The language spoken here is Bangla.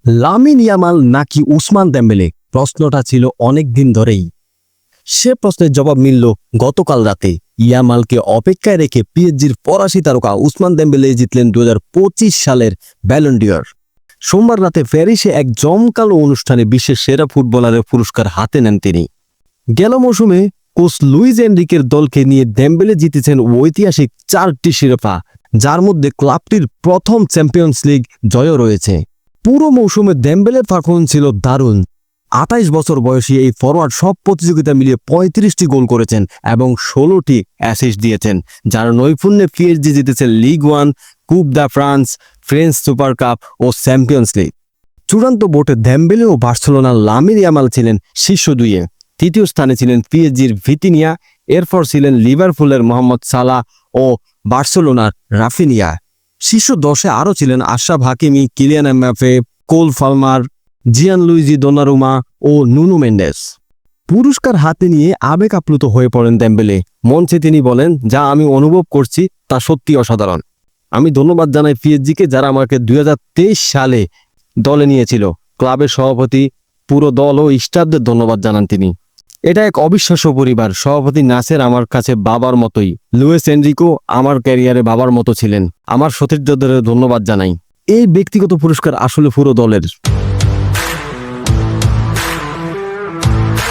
লামিন ইয়ামাল নাকি উসমান দেম্বেলে? প্রশ্নটা ছিল অনেক দিন ধরেই। সে প্রশ্নের জবাব মিলল গতকাল রাতে। ইয়ামালকে অপেক্ষায় রেখে পিএসজির ফরাসি তারকা উসমান দেম্বেলে জিতলেন 2025 সালের ব্যালন ডি'র। সোমবার রাতে প্যারিসে এক জমকালো অনুষ্ঠানে বিশ্বের সেরা ফুটবলারের পুরস্কার হাতে নেন তিনি। গেল মৌসুমে কোচ লুইস এনরিকের দলকে নিয়ে দেম্বেলে জিতেছেন ঐতিহাসিক 4টি শিরোপা, যার মধ্যে ক্লাবটির প্রথম চ্যাম্পিয়ন্স লিগ জয়ও রয়েছে। পুরো মৌসুমে দেম্বেলের পারফরম্যান্স ছিল দারুণ। 28 বছর বয়সী এই ফরওয়ার্ড সব প্রতিযোগিতা মিলিয়ে 35টি গোল করেছেন এবং 16টি অ্যাসিস্ট দিয়েছেন, যার নৈপুণ্যে পিএসজি জিতেছে league 1, Coupe de France, French super cup ও চ্যাম্পিয়ন্স লিগ। চূড়ান্ত বোর্ডে দেম্বেলে ও বার্সেলোনার লামিন ইয়ামাল ছিলেন শীর্ষ 2-এ। তৃতীয় স্থানে ছিলেন পিএসজির ভিতিনিয়া, এরপর ছিলেন লিভারপুলের মোহাম্মদ সালাহ ও বার্সেলোনার রাফিনিয়া। শীর্ষ 10-এ আরও ছিলেন Achraf Hakimi, Kylian Mbappe, Cole Palmer, Gianluigi Donnarumma ও নুনো মেন্ডেস। পুরস্কার হাতে নিয়ে আবেগ আপ্লুত হয়ে পড়েন দেম্বেলে। মঞ্চে তিনি বলেন, যা আমি অনুভব করছি তা সত্যি অসাধারণ। আমি ধন্যবাদ জানাই পিএসজিকে, যারা আমাকে 2023 সালে দলে নিয়েছিল। ক্লাবের সভাপতি, পুরো দল ও স্টাফদের ধন্যবাদ জানান তিনি। এটা এক অবিশ্বাস্য পরিবার। সভাপতি নাসের আমার কাছে বাবার মতোই। লুইস এনরিকো আমার ক্যারিয়ারে বাবার মতো ছিলেন। আমার সতীর্থদের ধন্যবাদ জানাই। এই ব্যক্তিগত পুরস্কার আসলে পুরো দলের।